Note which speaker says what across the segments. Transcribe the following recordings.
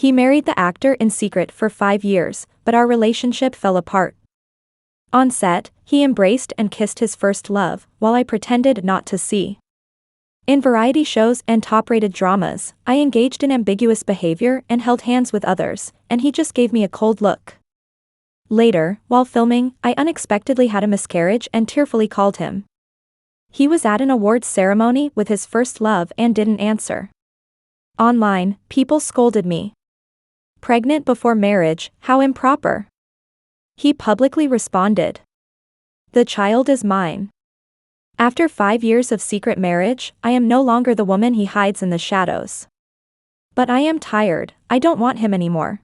Speaker 1: He married the actor in secret for 5 years, but our relationship fell apart. On set, he embraced and kissed his first love, while I pretended not to see. In variety shows and top-rated dramas, I engaged in ambiguous behavior and held hands with others, and he just gave me a cold look. Later, while filming, I unexpectedly had a miscarriage and tearfully called him. He was at an awards ceremony with his first love and didn't answer. Online, people scolded me. Pregnant before marriage, how improper. He publicly responded. The child is mine. After 5 years of secret marriage, I am no longer the woman he hides in the shadows. But I am tired, I don't want him anymore.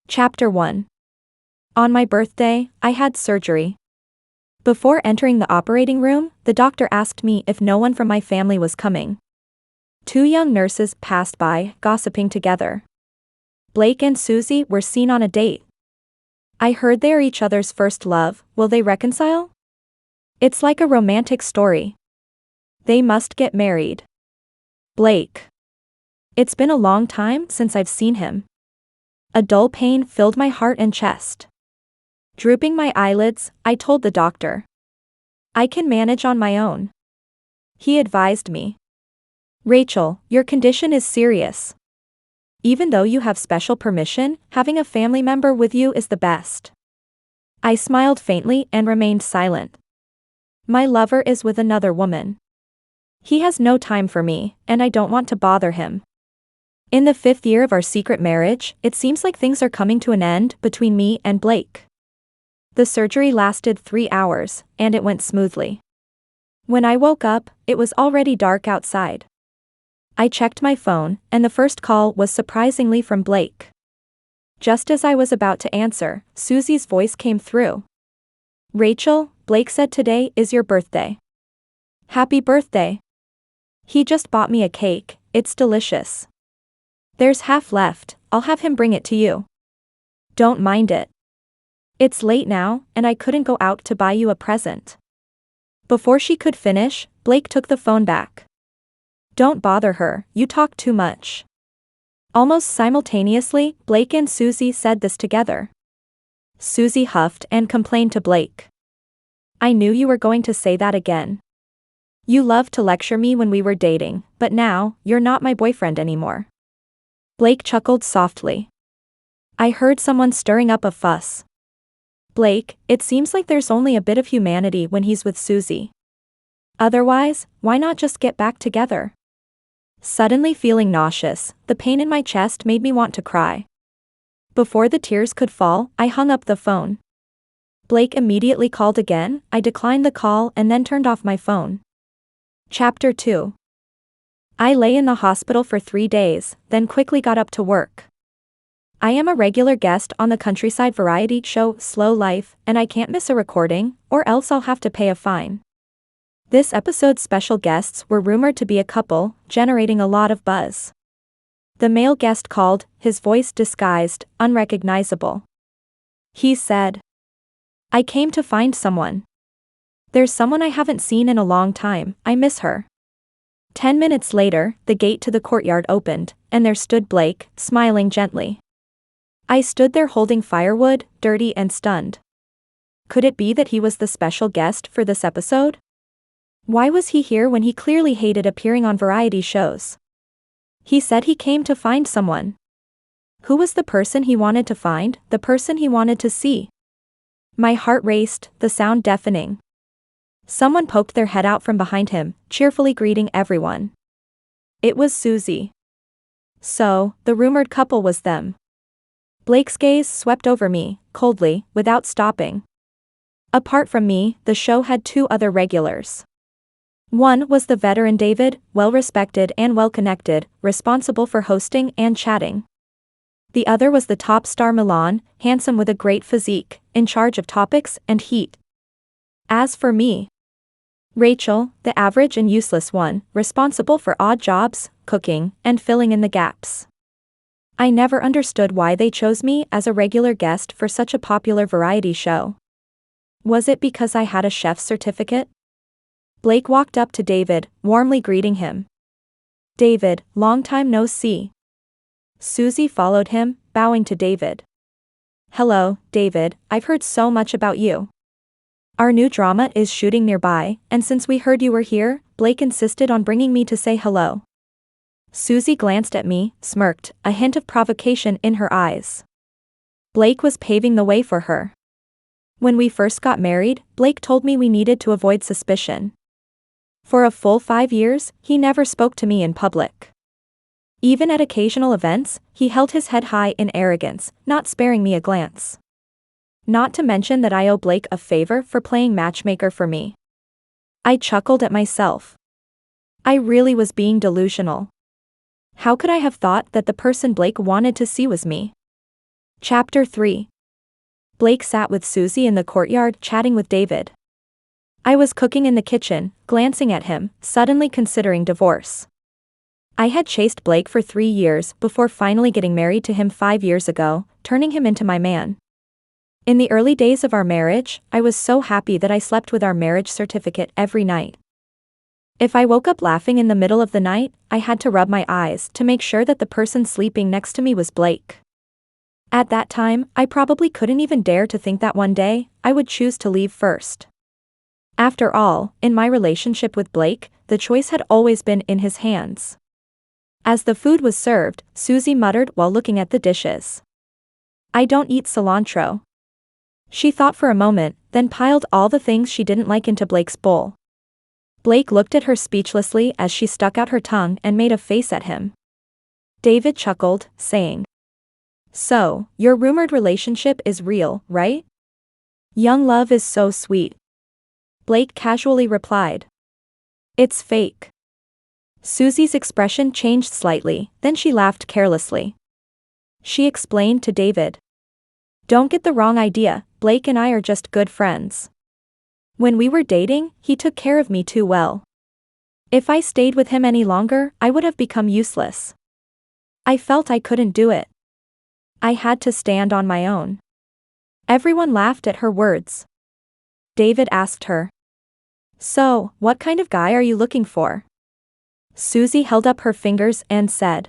Speaker 1: Chapter 1. On my birthday, I had surgery. Before entering the operating room, the doctor asked me if no one from my family was coming. 2 young nurses passed by, gossiping together. Blake and Susie were seen on a date. I heard they are each other's first love, will they reconcile? It's like a romantic story. They must get married. Blake. It's been a long time since I've seen him. A dull pain filled my heart and chest. Drooping my eyelids, I told the doctor. I can manage on my own. He advised me. Rachel, your condition is serious. Even though you have special permission, having a family member with you is the best. I smiled faintly and remained silent. My lover is with another woman. He has no time for me, and I don't want to bother him. In the 5th year of our secret marriage, it seems like things are coming to an end between me and Blake. The surgery lasted 3 hours, and it went smoothly. When I woke up, it was already dark outside. I checked my phone, and the first call was surprisingly from Blake. Just as I was about to answer, Susie's voice came through. Rachel, Blake said today is your birthday. Happy birthday. He just bought me a cake, it's delicious. There's half left, I'll have him bring it to you. Don't mind it. It's late now, and I couldn't go out to buy you a present. Before she could finish, Blake took the phone back. Don't bother her, you talk too much. Almost simultaneously, Blake and Susie said this together. Susie huffed and complained to Blake. I knew you were going to say that again. You loved to lecture me when we were dating, but now, you're not my boyfriend anymore. Blake chuckled softly. I heard someone stirring up a fuss. Blake, it seems like there's only a bit of humanity when he's with Susie. Otherwise, why not just get back together? Suddenly feeling nauseous, the pain in my chest made me want to cry. Before the tears could fall, I hung up the phone. Blake immediately called again, I declined the call and then turned off my phone. Chapter 2. I lay in the hospital for 3 days, then quickly got up to work. I am a regular guest on the countryside variety show Slow Life, and I can't miss a recording, or else I'll have to pay a fine. This episode's special guests were rumored to be a couple, generating a lot of buzz. The male guest called, his voice disguised, unrecognizable. He said, I came to find someone. There's someone I haven't seen in a long time, I miss her. 10 minutes later, the gate to the courtyard opened, and there stood Blake, smiling gently. I stood there holding firewood, dirty and stunned. Could it be that he was the special guest for this episode? Why was he here when he clearly hated appearing on variety shows? He said he came to find someone. Who was the person he wanted to find, the person he wanted to see? My heart raced, the sound deafening. Someone poked their head out from behind him, cheerfully greeting everyone. It was Susie. So, the rumored couple was them. Blake's gaze swept over me, coldly, without stopping. Apart from me, the show had 2 other regulars. One was the veteran David, well-respected and well-connected, responsible for hosting and chatting. The other was the top star Milan, handsome with a great physique, in charge of topics and heat. As for me, Rachel, the average and useless one, responsible for odd jobs, cooking, and filling in the gaps. I never understood why they chose me as a regular guest for such a popular variety show. Was it because I had a chef's certificate? Blake walked up to David, warmly greeting him. David, long time no see. Susie followed him, bowing to David. Hello, David, I've heard so much about you. Our new drama is shooting nearby, and since we heard you were here, Blake insisted on bringing me to say hello. Susie glanced at me, smirked, a hint of provocation in her eyes. Blake was paving the way for her. When we first got married, Blake told me we needed to avoid suspicion. For a full 5 years, he never spoke to me in public. Even at occasional events, he held his head high in arrogance, not sparing me a glance. Not to mention that I owe Blake a favor for playing matchmaker for me. I chuckled at myself. I really was being delusional. How could I have thought that the person Blake wanted to see was me? Chapter 3. Blake sat with Susie in the courtyard chatting with David. I was cooking in the kitchen, glancing at him, suddenly considering divorce. I had chased Blake for 3 years before finally getting married to him 5 years ago, turning him into my man. In the early days of our marriage, I was so happy that I slept with our marriage certificate every night. If I woke up laughing in the middle of the night, I had to rub my eyes to make sure that the person sleeping next to me was Blake. At that time, I probably couldn't even dare to think that one day, I would choose to leave first. After all, in my relationship with Blake, the choice had always been in his hands. As the food was served, Susie muttered while looking at the dishes. I don't eat cilantro. She thought for a moment, then piled all the things she didn't like into Blake's bowl. Blake looked at her speechlessly as she stuck out her tongue and made a face at him. David chuckled, saying, So, your rumored relationship is real, right? Young love is so sweet. Blake casually replied. It's fake. Susie's expression changed slightly, then she laughed carelessly. She explained to David. Don't get the wrong idea, Blake and I are just good friends. When we were dating, he took care of me too well. If I stayed with him any longer, I would have become useless. I felt I couldn't do it. I had to stand on my own. Everyone laughed at her words. David asked her. So, what kind of guy are you looking for? Susie held up her fingers and said.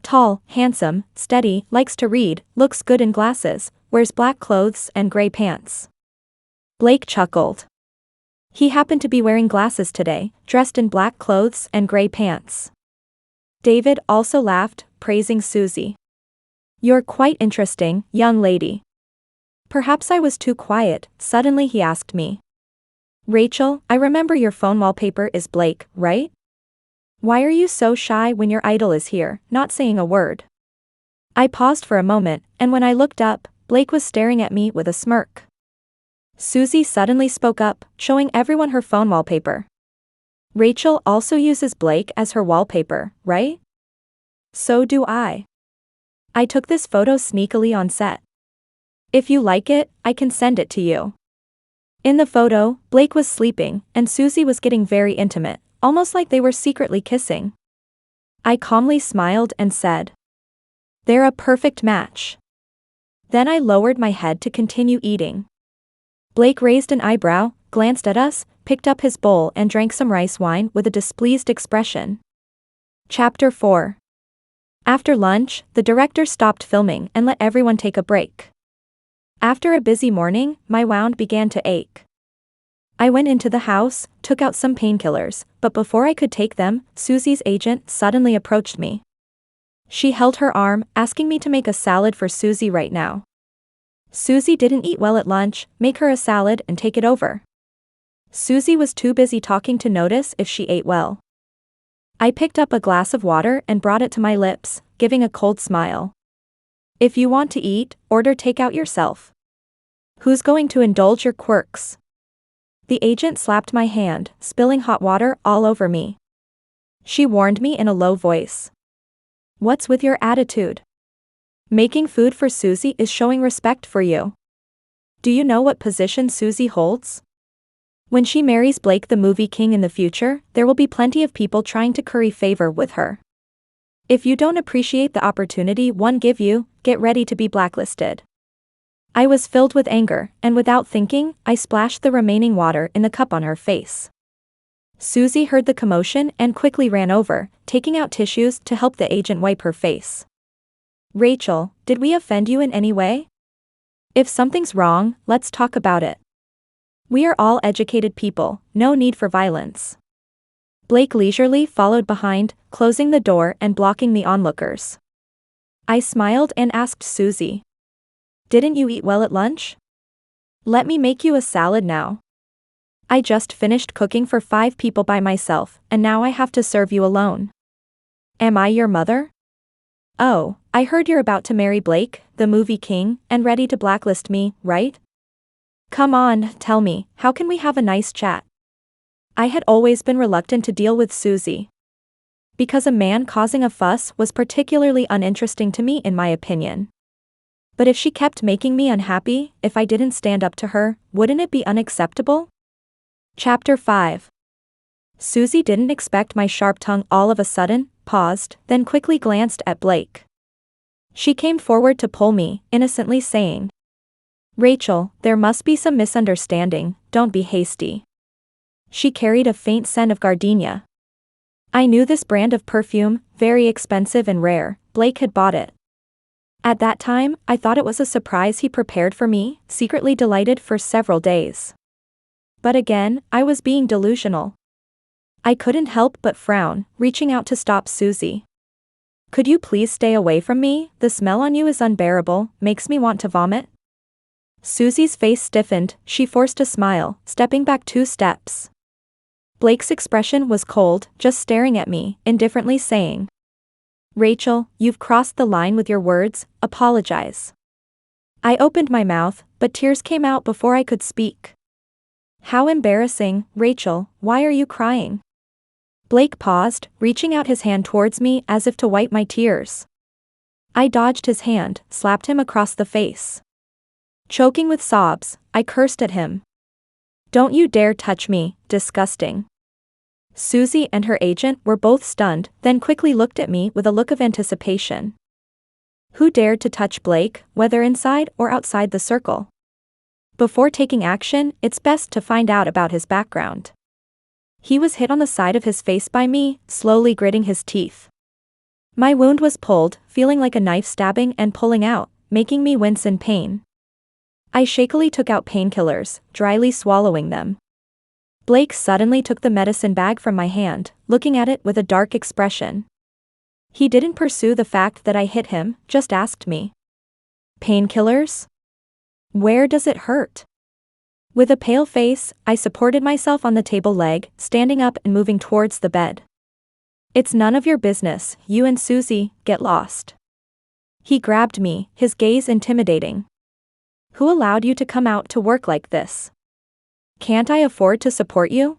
Speaker 1: Tall, handsome, steady, likes to read, looks good in glasses, wears black clothes and gray pants. Blake chuckled. He happened to be wearing glasses today, dressed in black clothes and gray pants. David also laughed, praising Susie. You're quite interesting, young lady. Perhaps I was too quiet, suddenly he asked me. Rachel, I remember your phone wallpaper is Blake, right? Why are you so shy when your idol is here, not saying a word? I paused for a moment, and when I looked up, Blake was staring at me with a smirk. Susie suddenly spoke up, showing everyone her phone wallpaper. Rachel also uses Blake as her wallpaper, right? So do I. I took this photo sneakily on set. If you like it, I can send it to you. In the photo, Blake was sleeping, and Susie was getting very intimate, almost like they were secretly kissing. I calmly smiled and said, They're a perfect match. Then I lowered my head to continue eating. Blake raised an eyebrow, glanced at us, picked up his bowl and drank some rice wine with a displeased expression. Chapter 4. After lunch, the director stopped filming and let everyone take a break. After a busy morning, my wound began to ache. I went into the house, took out some painkillers, but before I could take them, Susie's agent suddenly approached me. She held her arm, asking me to make a salad for Susie right now. Susie didn't eat well at lunch, make her a salad and take it over. Susie was too busy talking to notice if she ate well. I picked up a glass of water and brought it to my lips, giving a cold smile. If you want to eat, order takeout yourself. Who's going to indulge your quirks? The agent slapped my hand, spilling hot water all over me. She warned me in a low voice. What's with your attitude? Making food for Susie is showing respect for you. Do you know what position Susie holds? When she marries Blake the movie king in the future, there will be plenty of people trying to curry favor with her. If you don't appreciate the opportunity one give you, get ready to be blacklisted. I was filled with anger, and without thinking, I splashed the remaining water in the cup on her face. Susie heard the commotion and quickly ran over, taking out tissues to help the agent wipe her face. Rachel, did we offend you in any way? If something's wrong, let's talk about it. We are all educated people, no need for violence. Blake leisurely followed behind, closing the door and blocking the onlookers. I smiled and asked Susie. Didn't you eat well at lunch? Let me make you a salad now. I just finished cooking for 5 people by myself, and now I have to serve you alone. Am I your mother? Oh, I heard you're about to marry Blake, the movie king, and ready to blacklist me, right? Come on, tell me, how can we have a nice chat? I had always been reluctant to deal with Susie. Because a man causing a fuss was particularly uninteresting to me in my opinion. But if she kept making me unhappy, if I didn't stand up to her, wouldn't it be unacceptable? Chapter 5. Susie didn't expect my sharp tongue all of a sudden, paused, then quickly glanced at Blake. She came forward to pull me, innocently saying, Rachel, there must be some misunderstanding, don't be hasty. She carried a faint scent of gardenia. I knew this brand of perfume, very expensive and rare. Blake had bought it. At that time, I thought it was a surprise he prepared for me, secretly delighted for several days. But again, I was being delusional. I couldn't help but frown, reaching out to stop Susie. Could you please stay away from me? The smell on you is unbearable, makes me want to vomit. Susie's face stiffened, she forced a smile, stepping back 2 steps. Blake's expression was cold, just staring at me, indifferently saying, Rachel, you've crossed the line with your words, apologize. I opened my mouth, but tears came out before I could speak. How embarrassing, Rachel, why are you crying? Blake paused, reaching out his hand towards me as if to wipe my tears. I dodged his hand, slapped him across the face. Choking with sobs, I cursed at him. Don't you dare touch me, disgusting. Susie and her agent were both stunned, then quickly looked at me with a look of anticipation. Who dared to touch Blake, whether inside or outside the circle? Before taking action, it's best to find out about his background. He was hit on the side of his face by me, slowly gritting his teeth. My wound was pulled, feeling like a knife stabbing and pulling out, making me wince in pain. I shakily took out painkillers, dryly swallowing them. Blake suddenly took the medicine bag from my hand, looking at it with a dark expression. He didn't pursue the fact that I hit him, just asked me. Painkillers? Where does it hurt? With a pale face, I supported myself on the table leg, standing up and moving towards the bed. It's none of your business, you and Susie, get lost. He grabbed me, his gaze intimidating. Who allowed you to come out to work like this? Can't I afford to support you?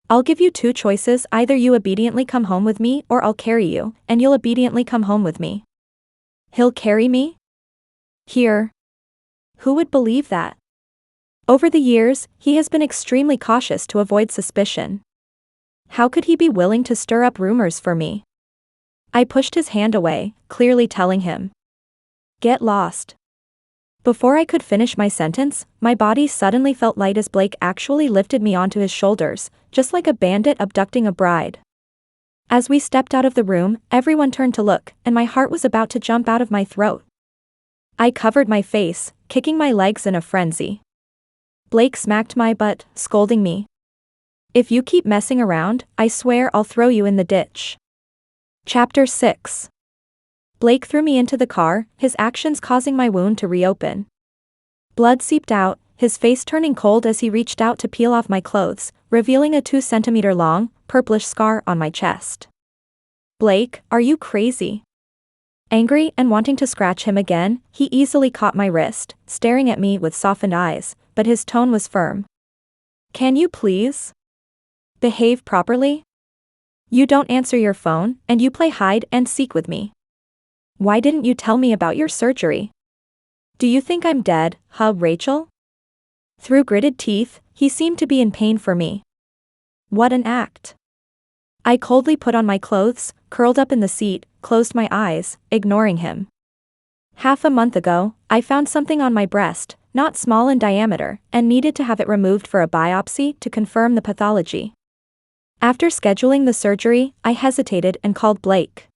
Speaker 1: I'll give you 2 choices, either you obediently come home with me or I'll carry you, and you'll obediently come home with me. He'll carry me? Here. Who would believe that? Over the years, he has been extremely cautious to avoid suspicion. How could he be willing to stir up rumors for me? I pushed his hand away, clearly telling him. Get lost. Before I could finish my sentence, my body suddenly felt light as Blake actually lifted me onto his shoulders, just like a bandit abducting a bride. As we stepped out of the room, everyone turned to look, and my heart was about to jump out of my throat. I covered my face, kicking my legs in a frenzy. Blake smacked my butt, scolding me. If you keep messing around, I swear I'll throw you in the ditch. Chapter 6. Blake threw me into the car, his actions causing my wound to reopen. Blood seeped out, his face turning cold as he reached out to peel off my clothes, revealing a 2-centimeter-long, purplish scar on my chest. Blake, are you crazy? Angry and wanting to scratch him again, he easily caught my wrist, staring at me with softened eyes, but his tone was firm. Can you please behave properly? You don't answer your phone, and you play hide and seek with me. Why didn't you tell me about your surgery? Do you think I'm dead, huh, Rachel? Through gritted teeth, he seemed to be in pain for me. What an act. I coldly put on my clothes, curled up in the seat, closed my eyes, ignoring him. Half a month ago, I found something on my breast, not small in diameter, and needed to have it removed for a biopsy to confirm the pathology. After scheduling the surgery, I hesitated and called Blake.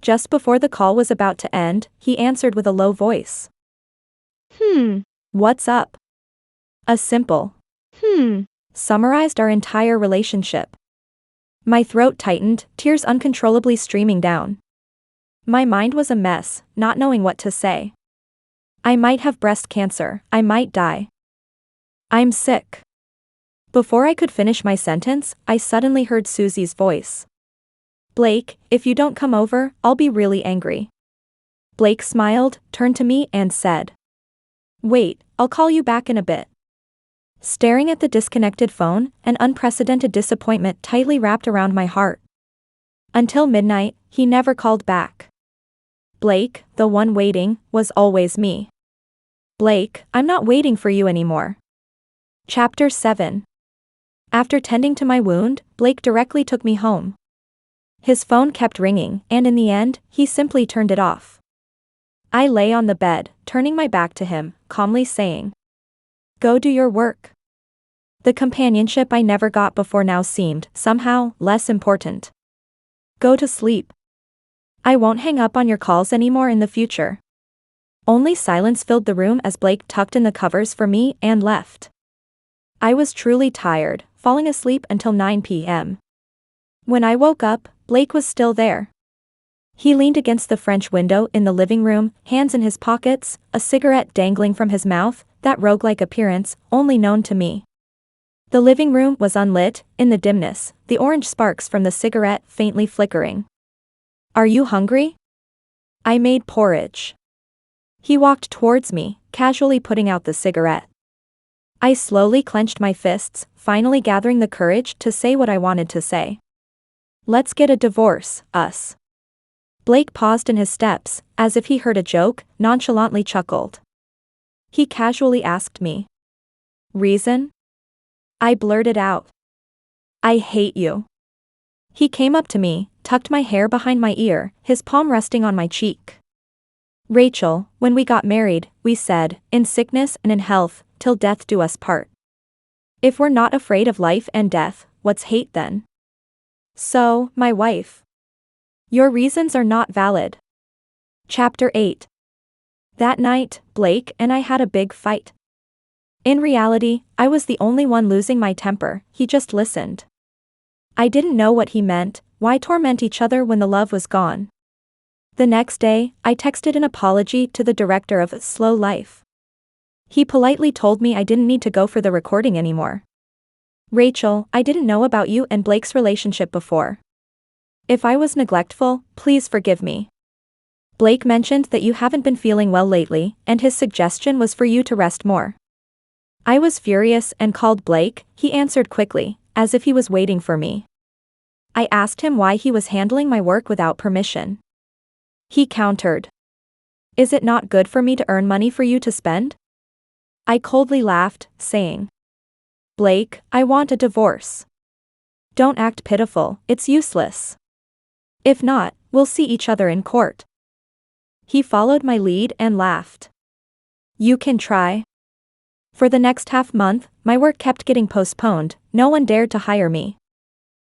Speaker 1: Just before the call was about to end, he answered with a low voice. What's up? A simple, summarized our entire relationship. My throat tightened, tears uncontrollably streaming down. My mind was a mess, not knowing what to say. I might have breast cancer, I might die. I'm sick. Before I could finish my sentence, I suddenly heard Susie's voice. Blake, if you don't come over, I'll be really angry. Blake smiled, turned to me and said. Wait, I'll call you back in a bit. Staring at the disconnected phone, an unprecedented disappointment tightly wrapped around my heart. Until midnight, he never called back. Blake, the one waiting, was always me. Blake, I'm not waiting for you anymore. Chapter 7. After tending to my wound, Blake directly took me home. His phone kept ringing, and in the end, he simply turned it off. I lay on the bed, turning my back to him, calmly saying, Go do your work. The companionship I never got before now seemed, somehow, less important. Go to sleep. I won't hang up on your calls anymore in the future. Only silence filled the room as Blake tucked in the covers for me and left. I was truly tired, falling asleep until 9 p.m. When I woke up, Blake was still there. He leaned against the French window in the living room, hands in his pockets, a cigarette dangling from his mouth, that roguelike appearance, only known to me. The living room was unlit, in the dimness, the orange sparks from the cigarette faintly flickering. Are you hungry? I made porridge. He walked towards me, casually putting out the cigarette. I slowly clenched my fists, finally gathering the courage to say what I wanted to say. Let's get a divorce, us. Blake paused in his steps, as if he heard a joke, nonchalantly chuckled. He casually asked me. Reason? I blurted out. I hate you. He came up to me, tucked my hair behind my ear, his palm resting on my cheek. Rachel, when we got married, we said, in sickness and in health, till death do us part. If we're not afraid of life and death, what's hate then? So, my wife. Your reasons are not valid. Chapter 8. That night, Blake and I had a big fight. In reality, I was the only one losing my temper, he just listened. I didn't know what he meant, why torment each other when the love was gone. The next day, I texted an apology to the director of Slow Life. He politely told me I didn't need to go for the recording anymore. Rachel, I didn't know about you and Blake's relationship before. If I was neglectful, please forgive me. Blake mentioned that you haven't been feeling well lately, and his suggestion was for you to rest more. I was furious and called Blake. He answered quickly, as if he was waiting for me. I asked him why he was handling my work without permission. He countered. Is it not good for me to earn money for you to spend? I coldly laughed, saying. Blake, I want a divorce. Don't act pitiful, it's useless. If not, we'll see each other in court. He followed my lead and laughed. You can try. For the next half-month, my work kept getting postponed, no one dared to hire me.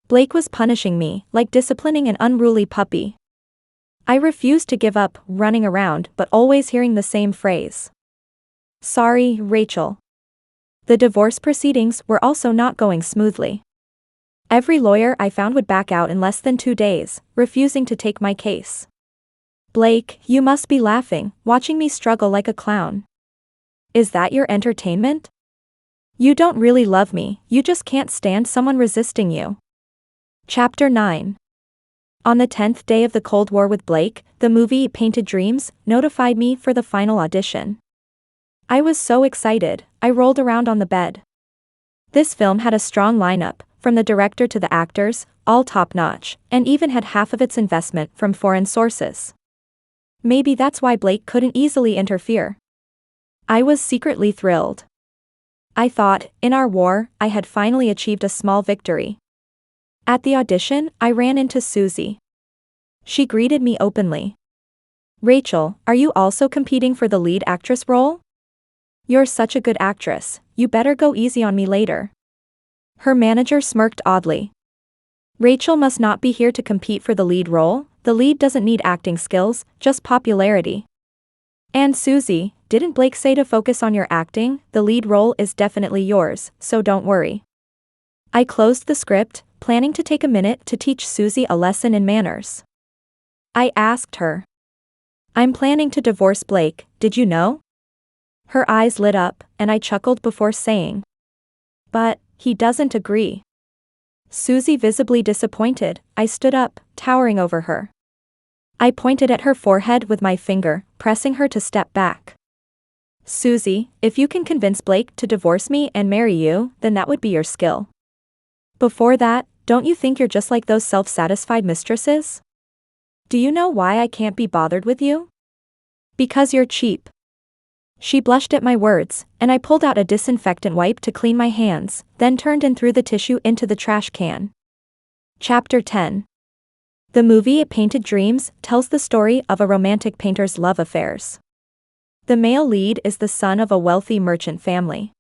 Speaker 1: Blake was punishing me, like disciplining an unruly puppy. I refused to give up, running around, but always hearing the same phrase. Sorry, Rachel. The divorce proceedings were also not going smoothly. Every lawyer I found would back out in less than 2 days, refusing to take my case. Blake, you must be laughing, watching me struggle like a clown. Is that your entertainment? You don't really love me, you just can't stand someone resisting you. Chapter 9. On the 10th day of the Cold War with Blake, the movie Painted Dreams notified me for the final audition. I was so excited, I rolled around on the bed. This film had a strong lineup, from the director to the actors, all top-notch, and even had half of its investment from foreign sources. Maybe that's why Blake couldn't easily interfere. I was secretly thrilled. I thought, in our war, I had finally achieved a small victory. At the audition, I ran into Susie. She greeted me openly. Rachel, are you also competing for the lead actress role? You're such a good actress, you better go easy on me later. Her manager smirked oddly. Rachel must not be here to compete for the lead role, the lead doesn't need acting skills, just popularity. And Susie, didn't Blake say to focus on your acting? The lead role is definitely yours, so don't worry. I closed the script, planning to take a minute to teach Susie a lesson in manners. I asked her. I'm planning to divorce Blake, did you know? Her eyes lit up, and I chuckled before saying. But, he doesn't agree. Susie visibly disappointed, I stood up, towering over her. I pointed at her forehead with my finger, pressing her to step back. Susie, if you can convince Blake to divorce me and marry you, then that would be your skill. Before that, don't you think you're just like those self-satisfied mistresses? Do you know why I can't be bothered with you? Because you're cheap. She blushed at my words, and I pulled out a disinfectant wipe to clean my hands, then turned and threw the tissue into the trash can. Chapter 10. The movie A Painted Dreams tells the story of a romantic painter's love affairs. The male lead is the son of a wealthy merchant family.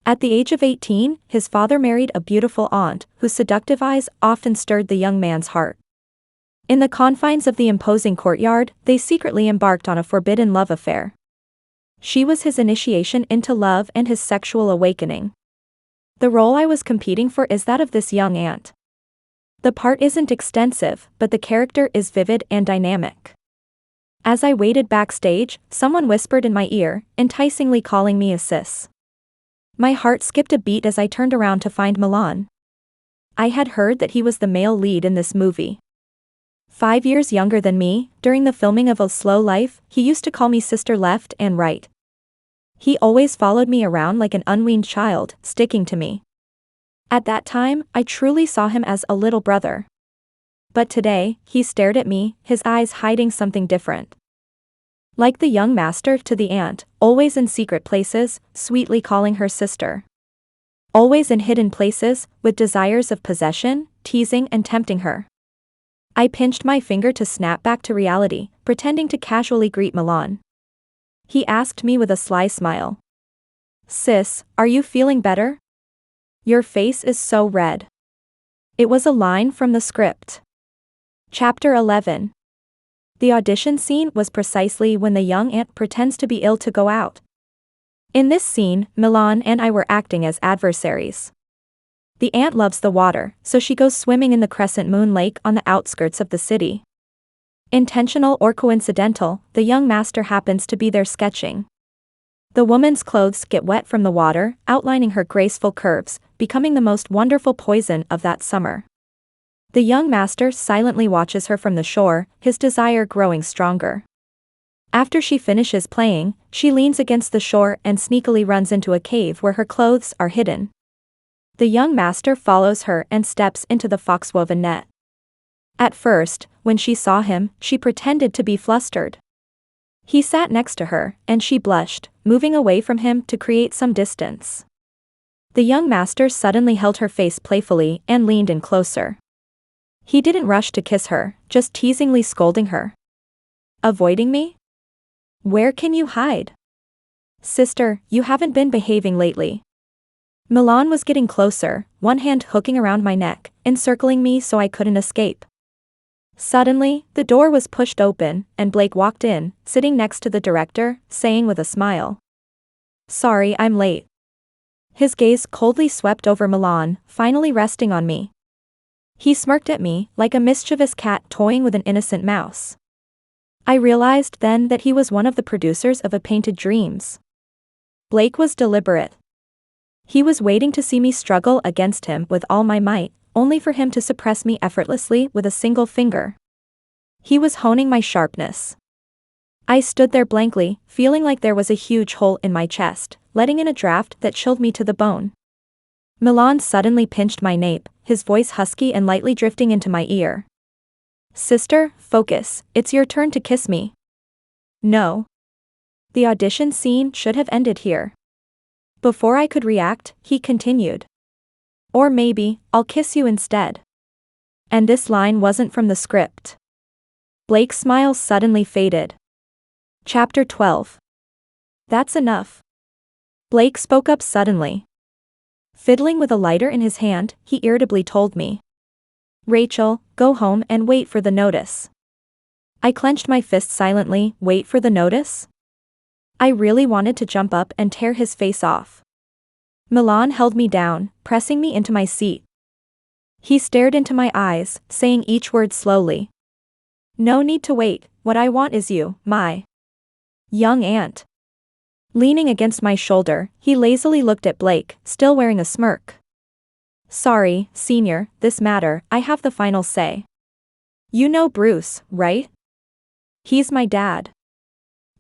Speaker 1: At the age of 18, his father married a beautiful aunt, whose seductive eyes often stirred the young man's heart. In the confines of the imposing courtyard, they secretly embarked on a forbidden love affair. She was his initiation into love and his sexual awakening. The role I was competing for is that of this young aunt. The part isn't extensive, but the character is vivid and dynamic. As I waited backstage, someone whispered in my ear, enticingly calling me a sis. My heart skipped a beat as I turned around to find Milan. I had heard that he was the male lead in this movie. 5 years younger than me, during the filming of A Slow Life, he used to call me sister left and right. He always followed me around like an unweaned child, sticking to me. At that time, I truly saw him as a little brother. But today, he stared at me, his eyes hiding something different. Like the young master to the aunt, always in secret places, sweetly calling her sister. Always in hidden places, with desires of possession, teasing and tempting her. I pinched my finger to snap back to reality, pretending to casually greet Milan. He asked me with a sly smile. Sis, are you feeling better? Your face is so red. It was a line from the script. Chapter 11. The audition scene was precisely when the young aunt pretends to be ill to go out. In this scene, Milan and I were acting as adversaries. The aunt loves the water, so she goes swimming in the Crescent Moon Lake on the outskirts of the city. Intentional or coincidental, the young master happens to be there sketching. The woman's clothes get wet from the water, outlining her graceful curves, becoming the most wonderful poison of that summer. The young master silently watches her from the shore, his desire growing stronger. After she finishes playing, she leans against the shore and sneakily runs into a cave where her clothes are hidden. The young master follows her and steps into the foxwoven net. At first, when she saw him, she pretended to be flustered. He sat next to her, and she blushed, moving away from him to create some distance. The young master suddenly held her face playfully and leaned in closer. He didn't rush to kiss her, just teasingly scolding her. Avoiding me? Where can you hide? Sister, you haven't been behaving lately. Milan was getting closer, one hand hooking around my neck, encircling me so I couldn't escape. Suddenly, the door was pushed open, and Blake walked in, sitting next to the director, saying with a smile. Sorry I'm late. His gaze coldly swept over Milan, finally resting on me. He smirked at me, like a mischievous cat toying with an innocent mouse. I realized then that he was one of the producers of A Painted Dreams. Blake was deliberate. He was waiting to see me struggle against him with all my might, only for him to suppress me effortlessly with a single finger. He was honing my sharpness. I stood there blankly, feeling like there was a huge hole in my chest, letting in a draft that chilled me to the bone. Milan suddenly pinched my nape, his voice husky and lightly drifting into my ear. Sister, focus, it's your turn to kiss me. No. The audition scene should have ended here. Before I could react, he continued. Or maybe, I'll kiss you instead. And this line wasn't from the script. Blake's smile suddenly faded. Chapter 12. That's enough. Blake spoke up suddenly. Fiddling with a lighter in his hand, he irritably told me. Rachel, go home and wait for the notice. I clenched my fist silently. Wait for the notice? I really wanted to jump up and tear his face off. Milan held me down, pressing me into my seat. He stared into my eyes, saying each word slowly. No need to wait, what I want is you, my young aunt. Leaning against my shoulder, he lazily looked at Blake, still wearing a smirk. Sorry, senior, this matter, I have the final say. You know Bruce, right? He's my dad.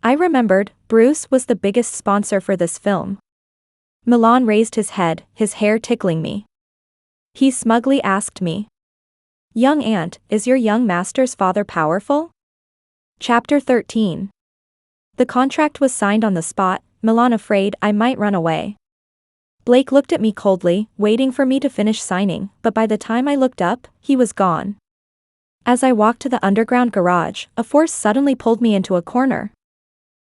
Speaker 1: I remembered, Bruce was the biggest sponsor for this film. Milan raised his head, his hair tickling me. He smugly asked me. Young aunt, is your young master's father powerful? Chapter 13. The contract was signed on the spot, Milan afraid I might run away. Blake looked at me coldly, waiting for me to finish signing, but by the time I looked up, he was gone. As I walked to the underground garage, a force suddenly pulled me into a corner.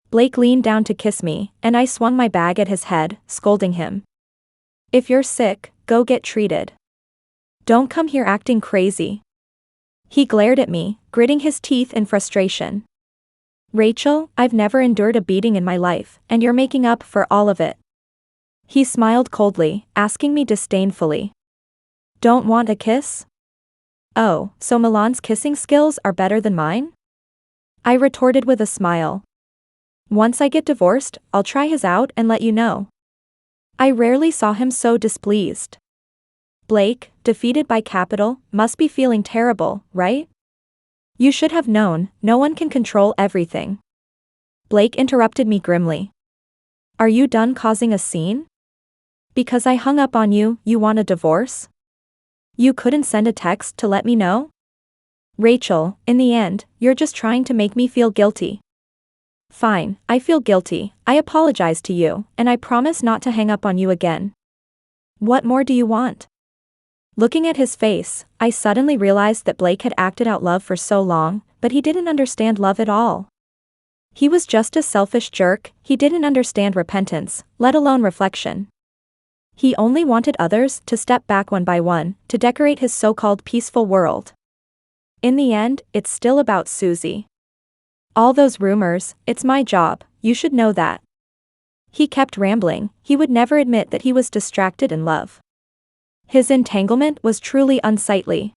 Speaker 1: Blake leaned down to kiss me, and I swung my bag at his head, scolding him. If you're sick, go get treated. Don't come here acting crazy. He glared at me, gritting his teeth in frustration. Rachel, I've never endured a beating in my life, and you're making up for all of it. He smiled coldly, asking me disdainfully. Don't want a kiss? Oh, so Milan's kissing skills are better than mine? I retorted with a smile. Once I get divorced, I'll try his out and let you know. I rarely saw him so displeased. Blake, defeated by capital, must be feeling terrible, right? You should have known, no one can control everything. Blake interrupted me grimly. Are you done causing a scene? Because I hung up on you, you want a divorce? You couldn't send a text to let me know? Rachel, in the end, you're just trying to make me feel guilty. Fine, I feel guilty, I apologize to you, and I promise not to hang up on you again. What more do you want? Looking at his face, I suddenly realized that Blake had acted out love for so long, but he didn't understand love at all. He was just a selfish jerk, he didn't understand repentance, let alone reflection. He only wanted others to step back one by one, to decorate his so-called peaceful world. In the end, it's still about Susie. All those rumors, it's my job, you should know that. He kept rambling, he would never admit that he was distracted in love. His entanglement was truly unsightly.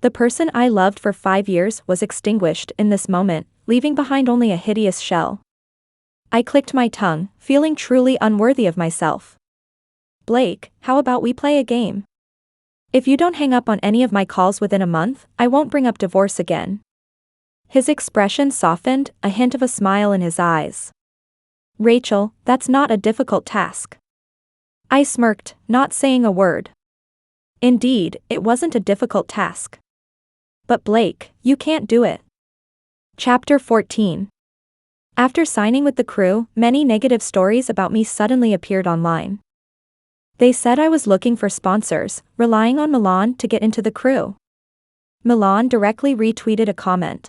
Speaker 1: The person I loved for 5 years was extinguished in this moment, leaving behind only a hideous shell. I clicked my tongue, feeling truly unworthy of myself. Blake, how about we play a game? If you don't hang up on any of my calls within a month, I won't bring up divorce again. His expression softened, a hint of a smile in his eyes. Rachel, that's not a difficult task. I smirked, not saying a word. Indeed, it wasn't a difficult task. But Blake, you can't do it. Chapter 14. After signing with the crew, many negative stories about me suddenly appeared online. They said I was looking for sponsors, relying on Milan to get into the crew. Milan directly retweeted a comment.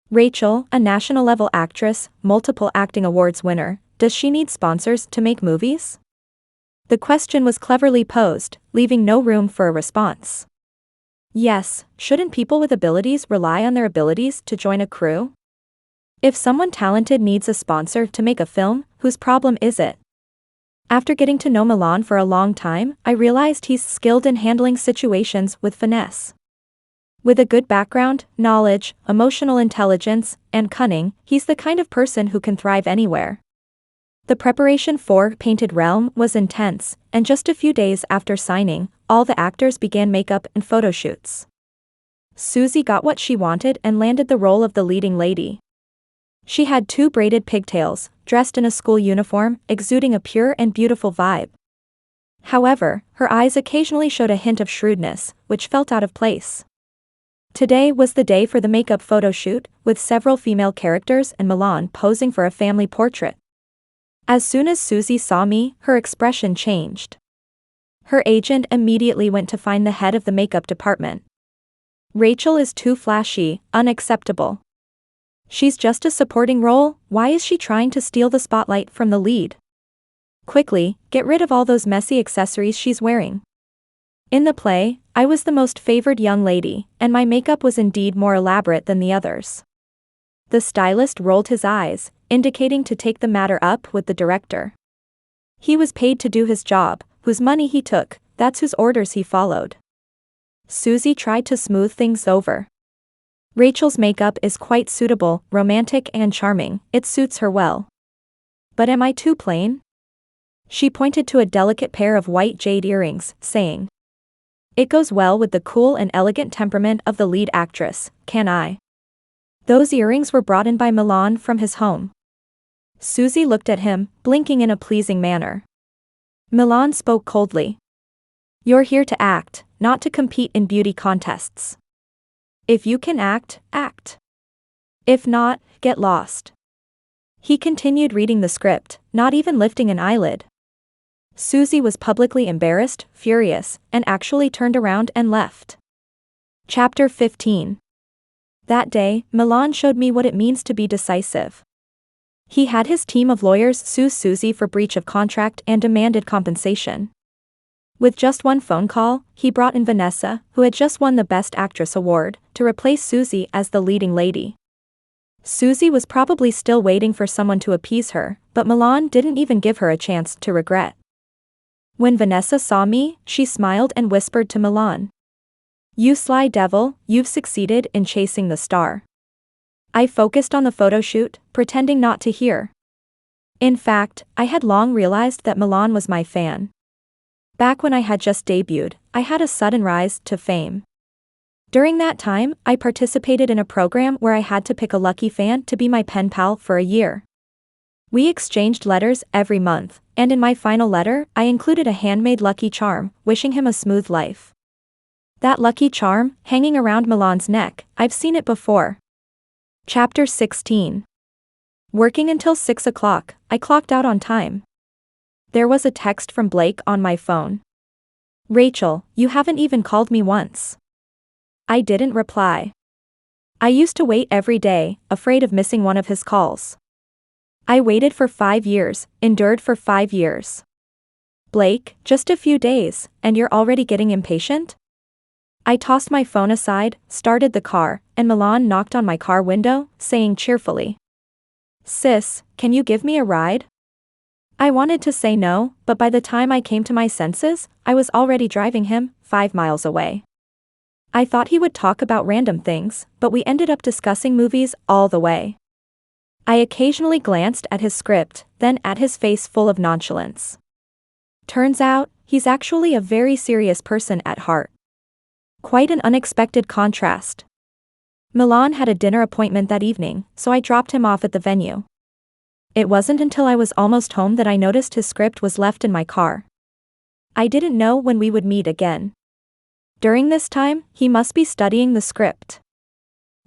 Speaker 1: Rachel, a national-level actress, multiple acting awards winner, does she need sponsors to make movies? The question was cleverly posed, leaving no room for a response. Yes, shouldn't people with abilities rely on their abilities to join a crew? If someone talented needs a sponsor to make a film, whose problem is it? After getting to know Milan for a long time, I realized he's skilled in handling situations with finesse. With a good background, knowledge, emotional intelligence, and cunning, he's the kind of person who can thrive anywhere. The preparation for Painted Realm was intense, and just a few days after signing, all the actors began makeup and photo shoots. Susie got what she wanted and landed the role of the leading lady. She had 2 braided pigtails, dressed in a school uniform, exuding a pure and beautiful vibe. However, her eyes occasionally showed a hint of shrewdness, which felt out of place. Today was the day for the makeup photo shoot, with several female characters and Milan posing for a family portrait. As soon as Susie saw me, her expression changed. Her agent immediately went to find the head of the makeup department. Rachel is too flashy, unacceptable. She's just a supporting role, why is she trying to steal the spotlight from the lead? Quickly, get rid of all those messy accessories she's wearing. In the play, I was the most favored young lady, and my makeup was indeed more elaborate than the others. The stylist rolled his eyes, indicating to take the matter up with the director. He was paid to do his job, whose money he took, that's whose orders he followed. Susie tried to smooth things over. Rachel's makeup is quite suitable, romantic and charming, it suits her well. But am I too plain? She pointed to a delicate pair of white jade earrings, saying, "It goes well with the cool and elegant temperament of the lead actress, can I?" Those earrings were brought in by Milan from his home. Susie looked at him, blinking in a pleasing manner. Milan spoke coldly. "You're here to act, not to compete in beauty contests. If you can act, act. If not, get lost." He continued reading the script, not even lifting an eyelid. Susie was publicly embarrassed, furious, and actually turned around and left. Chapter 15. That day, Milan showed me what it means to be decisive. He had his team of lawyers sue Susie for breach of contract and demanded compensation. With just one phone call, he brought in Vanessa, who had just won the Best Actress award, to replace Susie as the leading lady. Susie was probably still waiting for someone to appease her, but Milan didn't even give her a chance to regret. When Vanessa saw me, she smiled and whispered to Milan, "You sly devil, you've succeeded in chasing the star." I focused on the photo shoot, pretending not to hear. In fact, I had long realized that Milan was my fan. Back when I had just debuted, I had a sudden rise to fame. During that time, I participated in a program where I had to pick a lucky fan to be my pen pal for a year. We exchanged letters every month, and in my final letter, I included a handmade lucky charm, wishing him a smooth life. That lucky charm, hanging around Milan's neck, I've seen it before. Chapter 16. Working until 6 o'clock, I clocked out on time. There was a text from Blake on my phone. "Rachel, you haven't even called me once." I didn't reply. I used to wait every day, afraid of missing one of his calls. I waited for 5 years, endured for 5 years. "Blake, just a few days, and you're already getting impatient?" I tossed my phone aside, started the car, and Milan knocked on my car window, saying cheerfully, "Sis, can you give me a ride?" I wanted to say no, but by the time I came to my senses, I was already driving him, 5 miles away. I thought he would talk about random things, but we ended up discussing movies all the way. I occasionally glanced at his script, then at his face full of nonchalance. Turns out, he's actually a very serious person at heart. Quite an unexpected contrast. Milan had a dinner appointment that evening, so I dropped him off at the venue. It wasn't until I was almost home that I noticed his script was left in my car. I didn't know when we would meet again. During this time, he must be studying the script.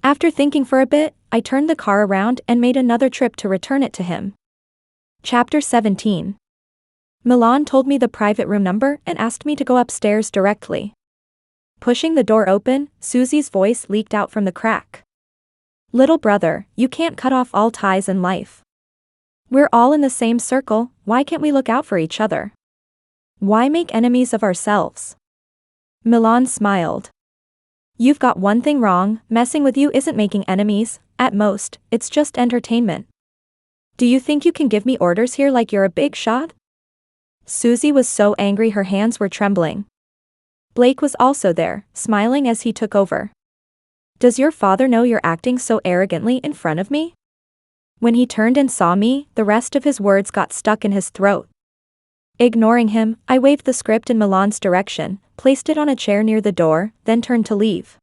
Speaker 1: After thinking for a bit, I turned the car around and made another trip to return it to him. Chapter 17. Milan told me the private room number and asked me to go upstairs directly. Pushing the door open, Susie's voice leaked out from the crack. "Little brother, you can't cut off all ties in life. We're all in the same circle, why can't we look out for each other? Why make enemies of ourselves?" Milan smiled. "You've got one thing wrong, messing with you isn't making enemies, at most, it's just entertainment. Do you think you can give me orders here like you're a big shot?" Susie was so angry her hands were trembling. Blake was also there, smiling as he took over. "Does your father know you're acting so arrogantly in front of me?" When he turned and saw me, the rest of his words got stuck in his throat. Ignoring him, I waved the script in Milan's direction, placed it on a chair near the door, then turned to leave.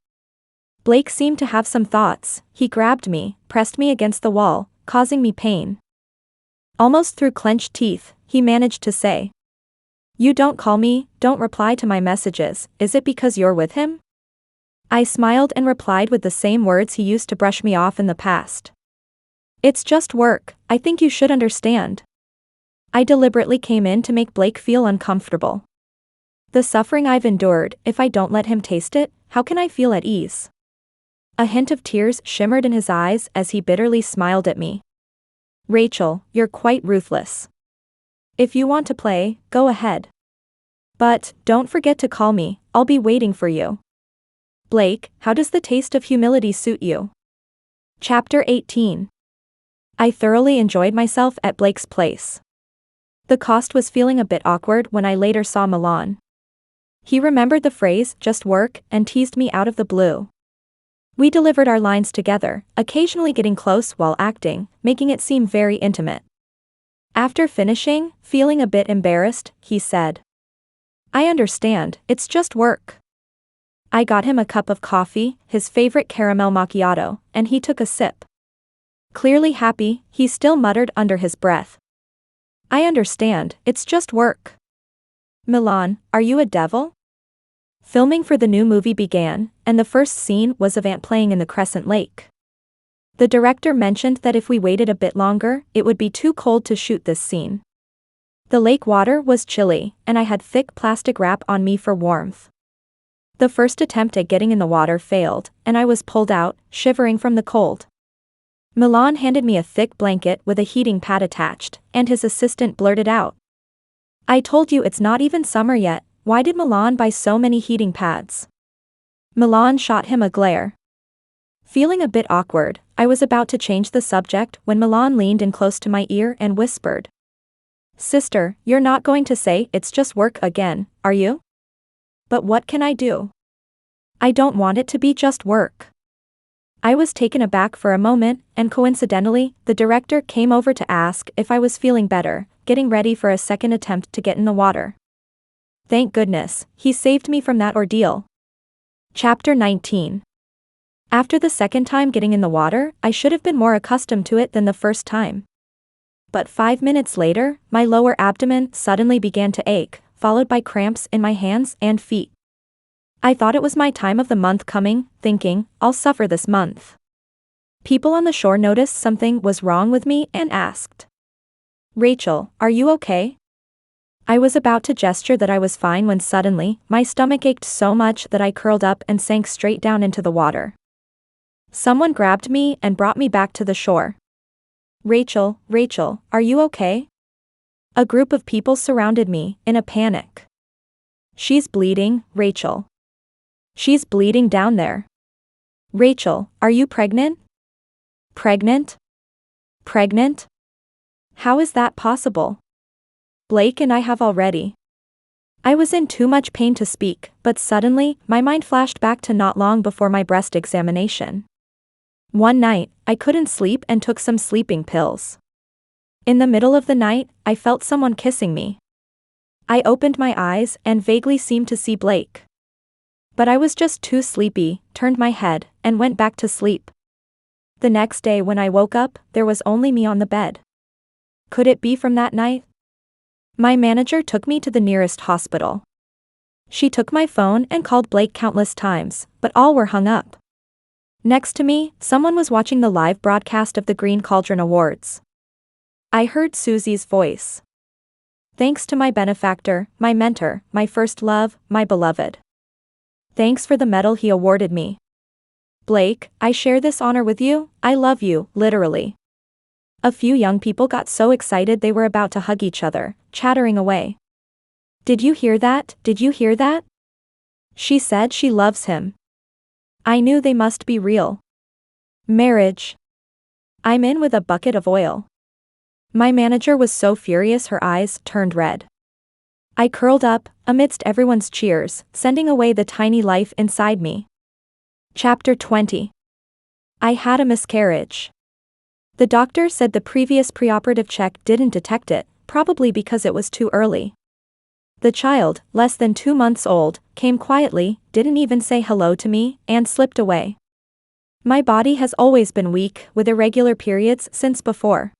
Speaker 1: Blake seemed to have some thoughts. He grabbed me, pressed me against the wall, causing me pain. Almost through clenched teeth, he managed to say, "You don't call me, don't reply to my messages, is it because you're with him?" I smiled and replied with the same words he used to brush me off in the past. "It's just work, I think you should understand." I deliberately came in to make Blake feel uncomfortable. The suffering I've endured, if I don't let him taste it, how can I feel at ease? A hint of tears shimmered in his eyes as he bitterly smiled at me. "Rachel, you're quite ruthless. If you want to play, go ahead. But, don't forget to call me, I'll be waiting for you. Blake, how does the taste of humility suit you? Chapter 18. I thoroughly enjoyed myself at Blake's place. The cost was feeling a bit awkward when I later saw Milan. He remembered the phrase, just work, and teased me out of the blue. We delivered our lines together, occasionally getting close while acting, making it seem very intimate. After finishing, feeling a bit embarrassed, he said, "I understand, it's just work." I got him a cup of coffee, his favorite caramel macchiato, and he took a sip. Clearly happy, he still muttered under his breath, "I understand, it's just work." Milan, are you a devil? Filming for the new movie began, and the first scene was of Ant playing in the Crescent Lake. The director mentioned that if we waited a bit longer, it would be too cold to shoot this scene. The lake water was chilly, and I had thick plastic wrap on me for warmth. The first attempt at getting in the water failed, and I was pulled out, shivering from the cold. Milan handed me a thick blanket with a heating pad attached, and his assistant blurted out, "I told you it's not even summer yet, why did Milan buy so many heating pads?" Milan shot him a glare. Feeling a bit awkward, I was about to change the subject when Milan leaned in close to my ear and whispered, "Sister, you're not going to say it's just work again, are you?" "But what can I do? I don't want it to be just work." I was taken aback for a moment, and coincidentally, the director came over to ask if I was feeling better, getting ready for a second attempt to get in the water. Thank goodness, he saved me from that ordeal. Chapter 19. After the second time getting in the water, I should have been more accustomed to it than the first time. But 5 minutes later, my lower abdomen suddenly began to ache, followed by cramps in my hands and feet. I thought it was my time of the month coming, thinking, I'll suffer this month. People on the shore noticed something was wrong with me and asked, "Rachel, are you okay?" I was about to gesture that I was fine when suddenly, my stomach ached so much that I curled up and sank straight down into the water. Someone grabbed me and brought me back to the shore. Rachel, are you okay?" A group of people surrounded me, in a panic. "She's bleeding, Rachel. She's bleeding down there. Rachel, are you pregnant?" Pregnant? Pregnant? How is that possible? Blake and I have already. I was in too much pain to speak, but suddenly, my mind flashed back to not long before my breast examination. One night, I couldn't sleep and took some sleeping pills. In the middle of the night, I felt someone kissing me. I opened my eyes and vaguely seemed to see Blake. But I was just too sleepy, turned my head, and went back to sleep. The next day when I woke up, there was only me on the bed. Could it be from that night? My manager took me to the nearest hospital. She took my phone and called Blake countless times, but all were hung up. Next to me, someone was watching the live broadcast of the Green Cauldron Awards. I heard Susie's voice. "Thanks to my benefactor, my mentor, my first love, my beloved. Thanks for the medal he awarded me. Blake, I share this honor with you, I love you, literally." A few young people got so excited they were about to hug each other, chattering away. "Did you hear that? Did you hear that? She said she loves him." I knew they must be real. Marriage. I'm in with a bucket of oil. My manager was so furious her eyes turned red. I curled up, amidst everyone's cheers, sending away the tiny life inside me. Chapter 20. I had a miscarriage. The doctor said the previous preoperative check didn't detect it, probably because it was too early. The child, less than 2 months old, came quietly, didn't even say hello to me, and slipped away. My body has always been weak, with irregular periods since before.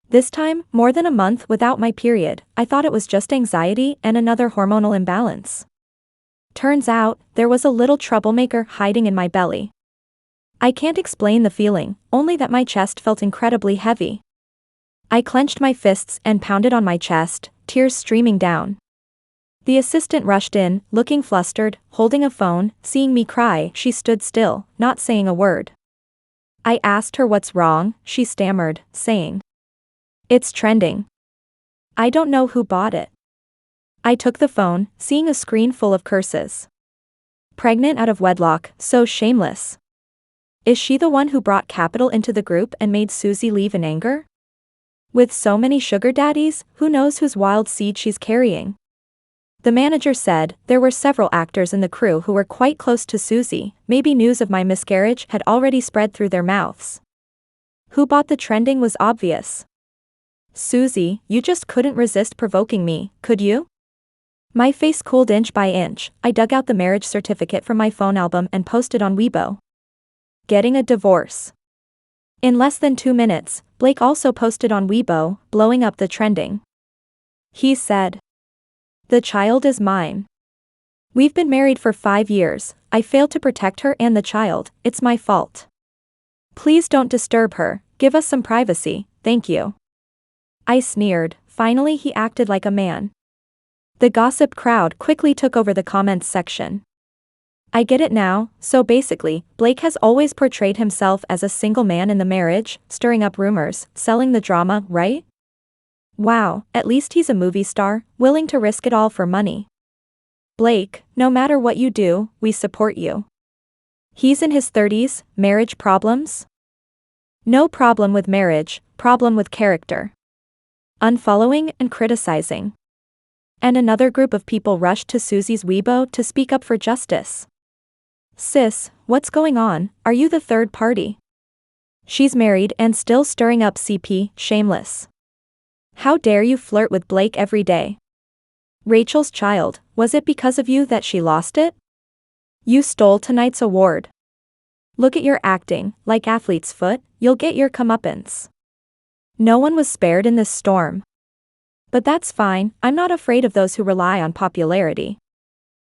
Speaker 1: This time, more than a month without my period, I thought it was just anxiety and another hormonal imbalance. Turns out, there was a little troublemaker hiding in my belly. I can't explain the feeling, only that my chest felt incredibly heavy. I clenched my fists and pounded on my chest, tears streaming down. The assistant rushed in, looking flustered, holding a phone. Seeing me cry, she stood still, not saying a word. I asked her what's wrong, she stammered, saying, "It's trending. I don't know who bought it." I took the phone, seeing a screen full of curses. Pregnant out of wedlock, so shameless. Is she the one who brought capital into the group and made Susie leave in anger? With so many sugar daddies, who knows whose wild seed she's carrying? The manager said there were several actors in the crew who were quite close to Susie. Maybe news of my miscarriage had already spread through their mouths. Who bought the trending was obvious. Susie, you just couldn't resist provoking me, could you? My face cooled inch by inch. I dug out the marriage certificate from my phone album and posted on Weibo. Getting a divorce. In less than 2 minutes, Blake also posted on Weibo, blowing up the trending. He said, "The child is mine. We've been married for 5 years, I failed to protect her and the child, it's my fault. Please don't disturb her, give us some privacy, thank you." I sneered, finally he acted like a man. The gossip crowd quickly took over the comments section. I get it now, so basically, Blake has always portrayed himself as a single man in the marriage, stirring up rumors, selling the drama, right? Wow, at least he's a movie star, willing to risk it all for money. Blake, no matter what you do, we support you. He's in his 30s, marriage problems? No problem with marriage, problem with character. Unfollowing and criticizing. And another group of people rushed to Susie's Weibo to speak up for justice. Sis, what's going on, are you the third party? She's married and still stirring up CP, shameless. How dare you flirt with Blake every day? Rachel's child, was it because of you that she lost it? You stole tonight's award. Look at your acting, like athlete's foot, you'll get your comeuppance. No one was spared in this storm. But that's fine, I'm not afraid of those who rely on popularity.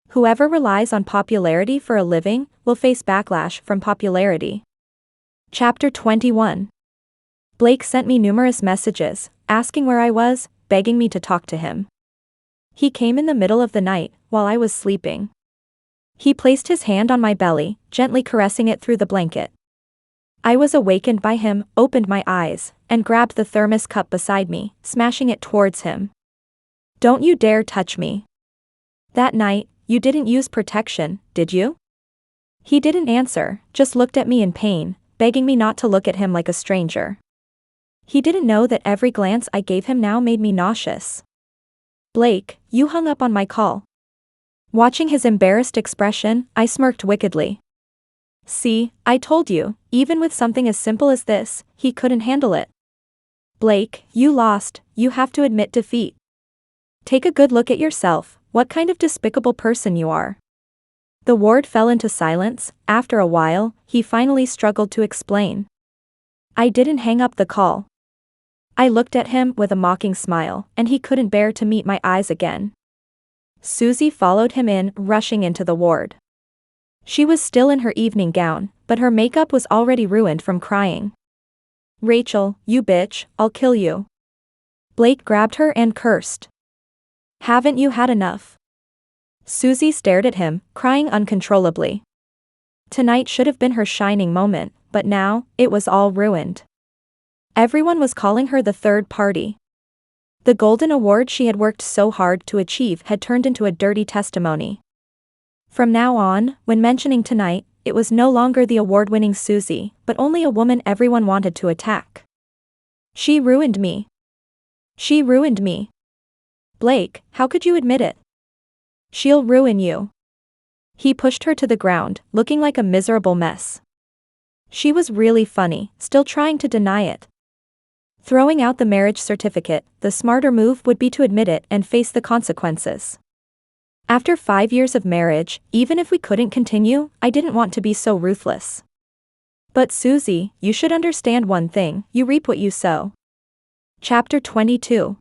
Speaker 1: Whoever relies on popularity for a living, will face backlash from popularity. Chapter 21. Blake sent me numerous messages, asking where I was, begging me to talk to him. He came in the middle of the night, while I was sleeping. He placed his hand on my belly, gently caressing it through the blanket. I was awakened by him, opened my eyes, and grabbed the thermos cup beside me, smashing it towards him. Don't you dare touch me. That night, you didn't use protection, did you? He didn't answer, just looked at me in pain, begging me not to look at him like a stranger. He didn't know that every glance I gave him now made me nauseous. Blake, you hung up on my call. Watching his embarrassed expression, I smirked wickedly. See, I told you, even with something as simple as this, he couldn't handle it. Blake, you lost, you have to admit defeat. Take a good look at yourself, what kind of despicable person you are. The ward fell into silence. After a while, he finally struggled to explain. I didn't hang up the call. I looked at him with a mocking smile, and he couldn't bear to meet my eyes again. Susie followed him in, rushing into the ward. She was still in her evening gown, but her makeup was already ruined from crying. Rachel, you bitch, I'll kill you. Blake grabbed her and cursed. Haven't you had enough? Susie stared at him, crying uncontrollably. Tonight should have been her shining moment, but now, it was all ruined. Everyone was calling her the third party. The golden award she had worked so hard to achieve had turned into a dirty testimony. From now on, when mentioning tonight, it was no longer the award-winning Susie, but only a woman everyone wanted to attack. She ruined me. She ruined me. Blake, how could you admit it? She'll ruin you. He pushed her to the ground, looking like a miserable mess. She was really funny, still trying to deny it. Throwing out the marriage certificate, the smarter move would be to admit it and face the consequences. After 5 years of marriage, even if we couldn't continue, I didn't want to be so ruthless. But Susie, you should understand one thing, you reap what you sow. Chapter 22.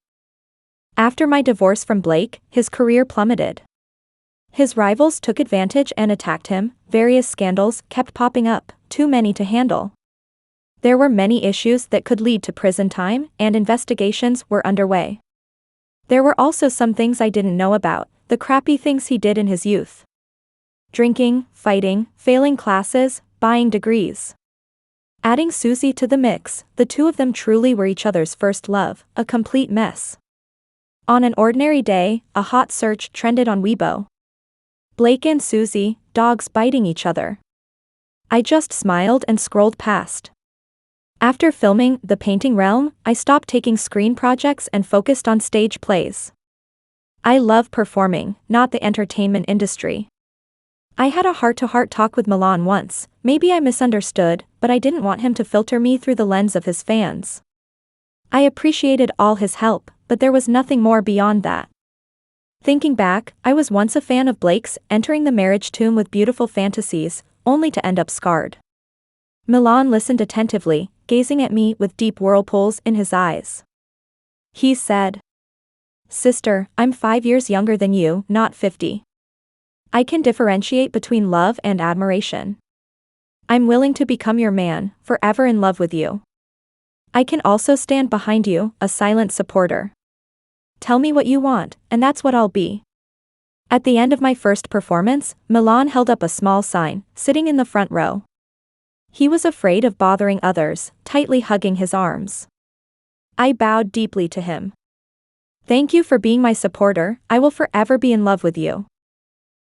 Speaker 1: After my divorce from Blake, his career plummeted. His rivals took advantage and attacked him, various scandals kept popping up, too many to handle. There were many issues that could lead to prison time, and investigations were underway. There were also some things I didn't know about, the crappy things he did in his youth. Drinking, fighting, failing classes, buying degrees. Adding Susie to the mix, the two of them truly were each other's first love, a complete mess. On an ordinary day, a hot search trended on Weibo. Blake and Susie, dogs biting each other. I just smiled and scrolled past. After filming The Painting Realm, I stopped taking screen projects and focused on stage plays. I love performing, not the entertainment industry. I had a heart-to-heart talk with Milan once. Maybe I misunderstood, but I didn't want him to filter me through the lens of his fans. I appreciated all his help, but there was nothing more beyond that. Thinking back, I was once a fan of Blake's, entering the marriage tomb with beautiful fantasies, only to end up scarred. Milan listened attentively, gazing at me with deep whirlpools in his eyes. He said, "Sister, I'm 5 years younger than you, not 50. I can differentiate between love and admiration. I'm willing to become your man, forever in love with you. I can also stand behind you, a silent supporter. Tell me what you want, and that's what I'll be." At the end of my first performance, Milan held up a small sign, sitting in the front row. He was afraid of bothering others, tightly hugging his arms. I bowed deeply to him. "Thank you for being my supporter, I will forever be in love with you."